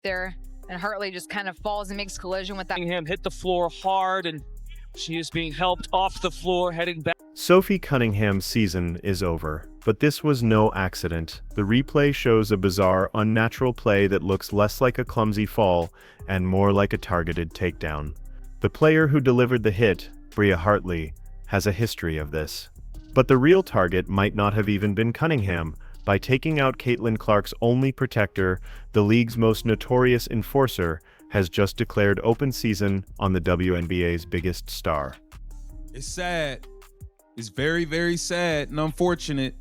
there, and Hartley just kind of falls and makes collision with that. Cunningham hit the floor hard, and she is being helped off the floor, heading back. Sophie Cunningham's season is over, but this was no accident. The replay shows a bizarre, unnatural play that looks less like a clumsy fall and more like a targeted takedown. The player who delivered the hit, Bria Hartley, has a history of this. But the real target might not have even been Cunningham. By taking out Caitlyn Clark's only protector, the league's most notorious enforcer has just declared open season on the WNBA's biggest star. It's sad. It's very, very sad and unfortunate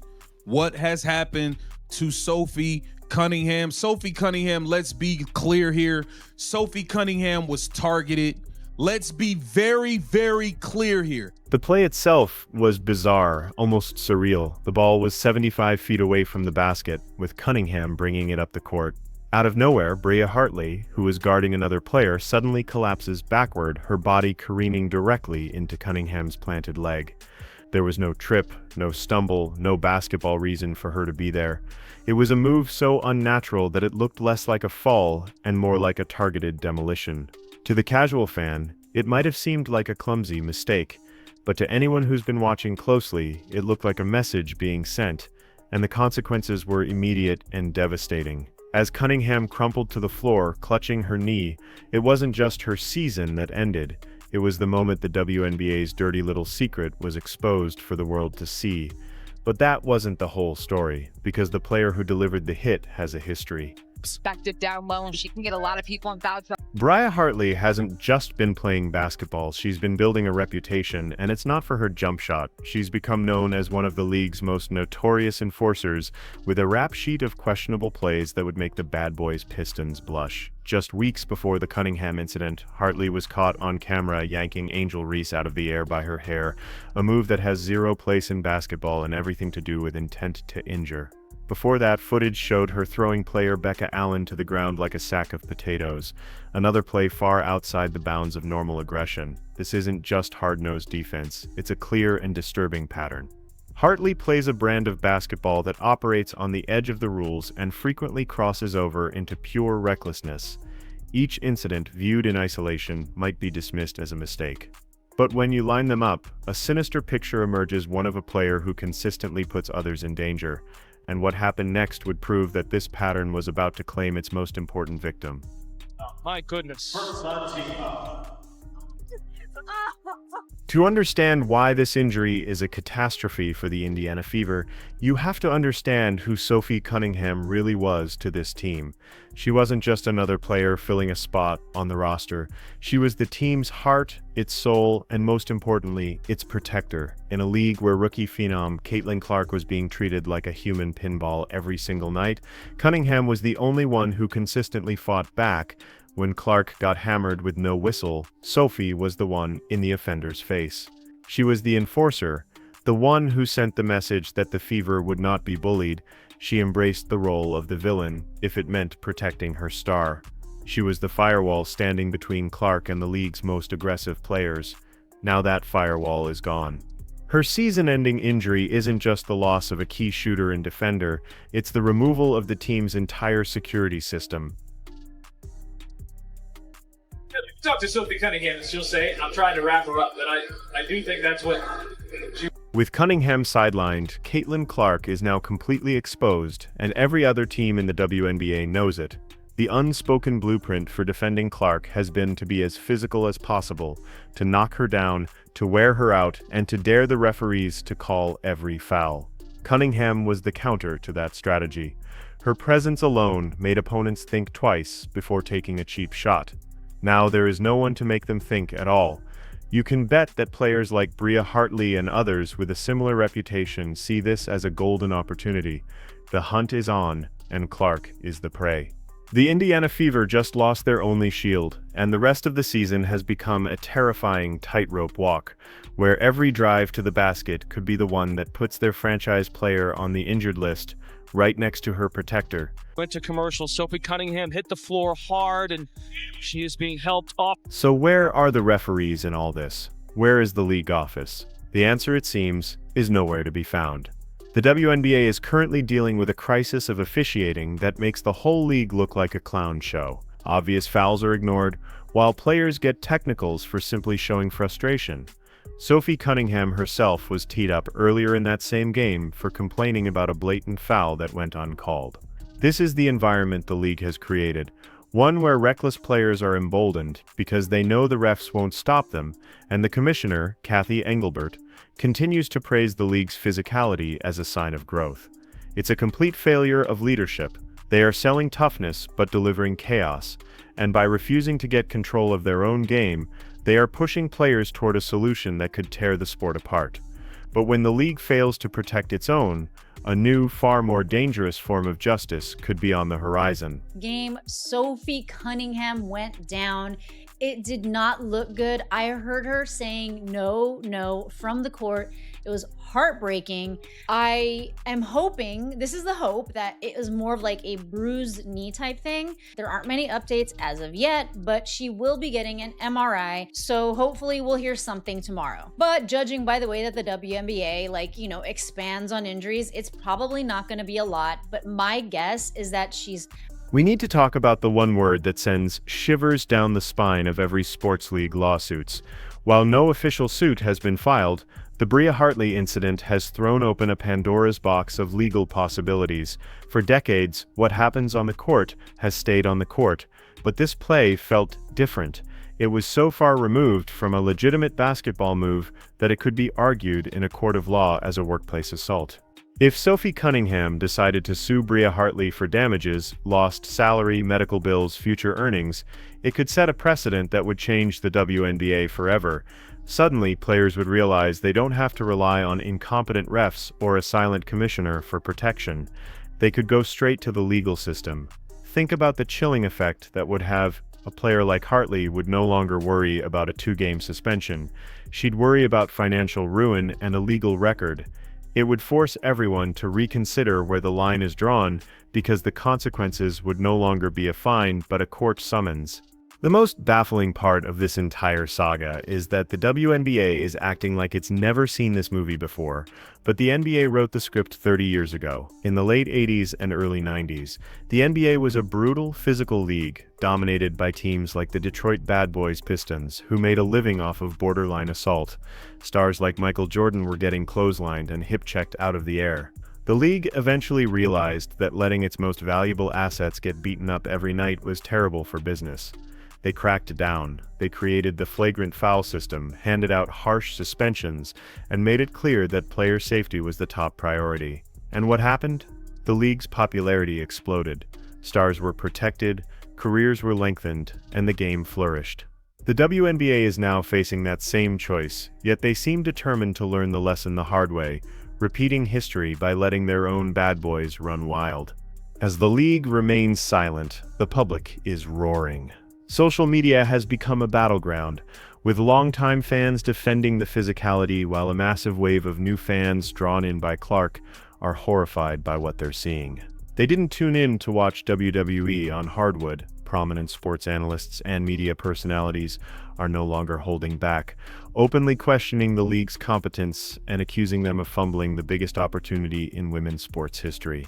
what has happened to Sophie Cunningham. Sophie Cunningham, let's be clear here. Sophie Cunningham was targeted. Let's be very, very clear here. The play itself was bizarre, almost surreal. The ball was 75 feet away from the basket, with Cunningham bringing it up the court. Out of nowhere, Bria Hartley, who was guarding another player, suddenly collapses backward, her body careening directly into Cunningham's planted leg. There was no trip, no stumble, no basketball reason for her to be there. It was a move so unnatural that it looked less like a fall and more like a targeted demolition. To the casual fan, it might have seemed like a clumsy mistake, but to anyone who's been watching closely, it looked like a message being sent, and the consequences were immediate and devastating. As Cunningham crumpled to the floor, clutching her knee, it wasn't just her season that ended. It was the moment the WNBA's dirty little secret was exposed for the world to see. But that wasn't the whole story, because the player who delivered the hit has a history. Perspective down low, and she can get a lot of people in foul trouble. Bria Hartley hasn't just been playing basketball, she's been building a reputation, and it's not for her jump shot. She's become known as one of the league's most notorious enforcers, with a rap sheet of questionable plays that would make the bad boys Pistons blush. Just weeks before the Cunningham incident, Hartley was caught on camera yanking Angel Reese out of the air by her hair, a move that has zero place in basketball and everything to do with intent to injure. Before that, footage showed her throwing player Becca Allen to the ground like a sack of potatoes, another play far outside the bounds of normal aggression. This isn't just hard-nosed defense, it's a clear and disturbing pattern. Hartley plays a brand of basketball that operates on the edge of the rules and frequently crosses over into pure recklessness. Each incident, viewed in isolation, might be dismissed as a mistake. But when you line them up, a sinister picture emerges, one of a player who consistently puts others in danger. And what happened next would prove that this pattern was about to claim its most important victim. Oh, my goodness. To understand why this injury is a catastrophe for the Indiana Fever, you have to understand who Sophie Cunningham really was to this team. She wasn't just another player filling a spot on the roster. She was the team's heart, its soul, and most importantly, its protector. In a league where rookie phenom Caitlyn Clark was being treated like a human pinball every single night, Cunningham was the only one who consistently fought back. When Clark got hammered with no whistle, Sophie was the one in the offender's face. She was the enforcer, the one who sent the message that the Fever would not be bullied. She embraced the role of the villain, if it meant protecting her star. She was the firewall standing between Clark and the league's most aggressive players. Now that firewall is gone. Her season-ending injury isn't just the loss of a key shooter and defender, it's the removal of the team's entire security system. Talk to Sophie Cunningham, she'll say, I'm trying to wrap her up, but I do think that's what she... With Cunningham sidelined, Caitlyn Clark is now completely exposed, and every other team in the WNBA knows it. The unspoken blueprint for defending Clark has been to be as physical as possible, to knock her down, to wear her out, and to dare the referees to call every foul. Cunningham was the counter to that strategy. Her presence alone made opponents think twice before taking a cheap shot. Now there is no one to make them think at all. You can bet that players like Bria Hartley and others with a similar reputation see this as a golden opportunity. The hunt is on, and Clark is the prey. The Indiana Fever just lost their only shield, and the rest of the season has become a terrifying tightrope walk, where every drive to the basket could be the one that puts their franchise player on the injured list, right next to her protector. Went to commercial. Sophie Cunningham hit the floor hard, and she is being helped off. So where are the referees in all this? Where is the league office? The answer, it seems, is nowhere to be found. The WNBA is currently dealing with a crisis of officiating that makes the whole league look like a clown show. Obvious fouls are ignored, while players get technicals for simply showing frustration. Sophie Cunningham herself was teed up earlier in that same game for complaining about a blatant foul that went uncalled. This is the environment the league has created, one where reckless players are emboldened because they know the refs won't stop them, and the commissioner, Kathy Engelbert, continues to praise the league's physicality as a sign of growth. It's a complete failure of leadership. They are selling toughness but delivering chaos, and by refusing to get control of their own game, they are pushing players toward a solution that could tear the sport apart. But when the league fails to protect its own, a new, far more dangerous form of justice could be on the horizon. Game, Sophie Cunningham went down. It did not look good. I heard her saying no from the court. It was heartbreaking. I am hoping, this is the hope, that it was more of like a bruised knee type thing. There aren't many updates as of yet, but she will be getting an MRI, so hopefully we'll hear something tomorrow. But judging by the way that the WNBA, expands on injuries, it's probably not going to be a lot, but my guess is that she's... We need to talk about the one word that sends shivers down the spine of every sports league lawsuits. While no official suit has been filed, the Bria Hartley incident has thrown open a Pandora's box of legal possibilities. For decades, what happens on the court has stayed on the court, but this play felt different. It was so far removed from a legitimate basketball move that it could be argued in a court of law as a workplace assault. If Sophie Cunningham decided to sue Bria Hartley for damages, lost salary, medical bills, future earnings, it could set a precedent that would change the WNBA forever. Suddenly, players would realize they don't have to rely on incompetent refs or a silent commissioner for protection. They could go straight to the legal system. Think about the chilling effect that would have. A player like Hartley would no longer worry about a 2-game suspension. She'd worry about financial ruin and a legal record. It would force everyone to reconsider where the line is drawn because the consequences would no longer be a fine but a court summons. The most baffling part of this entire saga is that the WNBA is acting like it's never seen this movie before, but the NBA wrote the script 30 years ago. In the late 80s and early 90s, the NBA was a brutal, physical league, dominated by teams like the Detroit Bad Boys Pistons, who made a living off of borderline assault. Stars like Michael Jordan were getting clotheslined and hip-checked out of the air. The league eventually realized that letting its most valuable assets get beaten up every night was terrible for business. They cracked down. They created the flagrant foul system, handed out harsh suspensions, and made it clear that player safety was the top priority. And what happened? The league's popularity exploded. Stars were protected, careers were lengthened, and the game flourished. The WNBA is now facing that same choice, yet they seem determined to learn the lesson the hard way, repeating history by letting their own bad boys run wild. As the league remains silent, the public is roaring. Social media has become a battleground, with longtime fans defending the physicality while a massive wave of new fans drawn in by Clark are horrified by what they're seeing. They didn't tune in to watch WWE on hardwood. Prominent sports analysts and media personalities are no longer holding back, openly questioning the league's competence and accusing them of fumbling the biggest opportunity in women's sports history.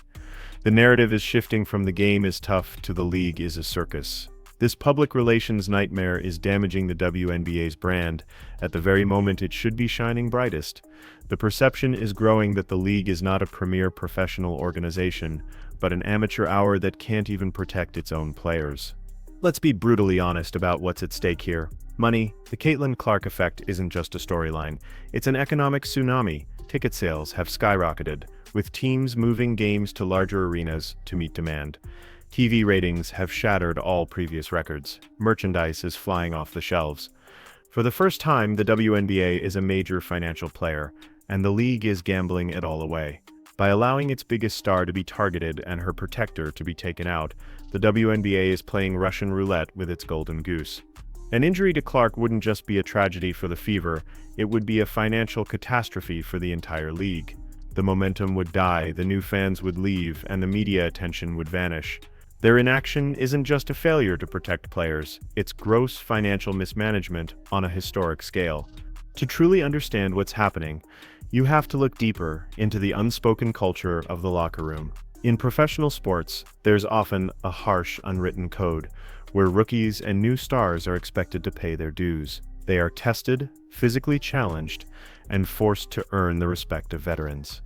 The narrative is shifting from the game is tough to the league is a circus. This public relations nightmare is damaging the WNBA's brand at the very moment it should be shining brightest. The perception is growing that the league is not a premier professional organization, but an amateur hour that can't even protect its own players. Let's be brutally honest about what's at stake here. Money. The Caitlyn Clark effect isn't just a storyline. It's an economic tsunami. Ticket sales have skyrocketed, with teams moving games to larger arenas to meet demand. TV ratings have shattered all previous records. Merchandise is flying off the shelves. For the first time, the WNBA is a major financial player, and the league is gambling it all away. By allowing its biggest star to be targeted and her protector to be taken out, the WNBA is playing Russian roulette with its golden goose. An injury to Clark wouldn't just be a tragedy for the Fever, it would be a financial catastrophe for the entire league. The momentum would die, the new fans would leave, and the media attention would vanish. Their inaction isn't just a failure to protect players, it's gross financial mismanagement on a historic scale. To truly understand what's happening, you have to look deeper into the unspoken culture of the locker room. In professional sports, there's often a harsh, unwritten code. where rookies and new stars are expected to pay their dues. They are tested, physically challenged, and forced to earn the respect of veterans.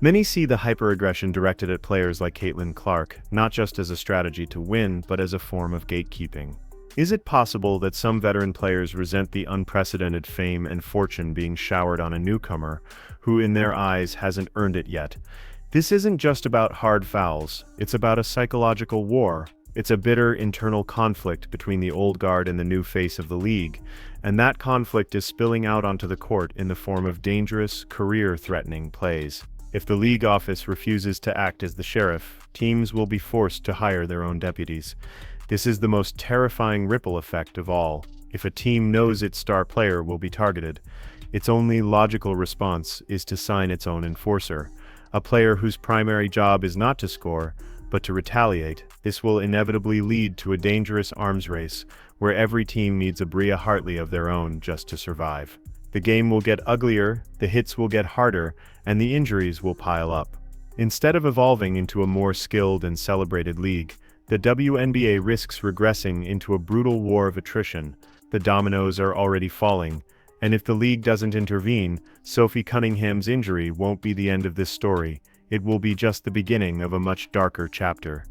Many see the hyper-aggression directed at players like Caitlyn Clark not just as a strategy to win, but as a form of gatekeeping. Is it possible that some veteran players resent the unprecedented fame and fortune being showered on a newcomer who, in their eyes, hasn't earned it yet? This isn't just about hard fouls, it's about a psychological war. It's a bitter internal conflict between the old guard and the new face of the league, and that conflict is spilling out onto the court in the form of dangerous, career-threatening plays. If the league office refuses to act as the sheriff, teams will be forced to hire their own deputies. This is the most terrifying ripple effect of all. If a team knows its star player will be targeted, its only logical response is to sign its own enforcer, a player whose primary job is not to score, but to retaliate. This will inevitably lead to a dangerous arms race, where every team needs a Bria Hartley of their own just to survive. The game will get uglier, the hits will get harder, and the injuries will pile up. Instead of evolving into a more skilled and celebrated league, the WNBA risks regressing into a brutal war of attrition. The dominoes are already falling, and if the league doesn't intervene, Sophie Cunningham's injury won't be the end of this story. It will be just the beginning of a much darker chapter.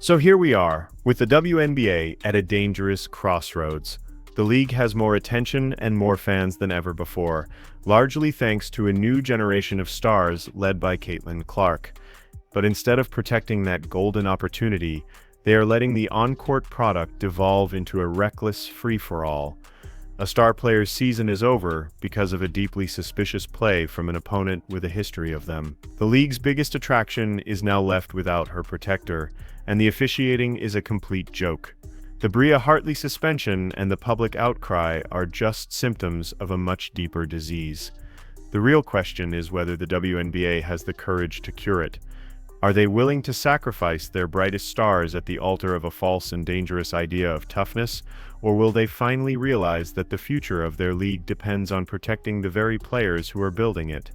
So here we are, with the WNBA at a dangerous crossroads. The league has more attention and more fans than ever before, largely thanks to a new generation of stars led by Caitlyn Clark. But instead of protecting that golden opportunity, they are letting the on-court product devolve into a reckless free-for-all. A star player's season is over because of a deeply suspicious play from an opponent with a history of them. The league's biggest attraction is now left without her protector, and the officiating is a complete joke. The Bria Hartley suspension and the public outcry are just symptoms of a much deeper disease. The real question is whether the WNBA has the courage to cure it. Are they willing to sacrifice their brightest stars at the altar of a false and dangerous idea of toughness, or will they finally realize that the future of their league depends on protecting the very players who are building it?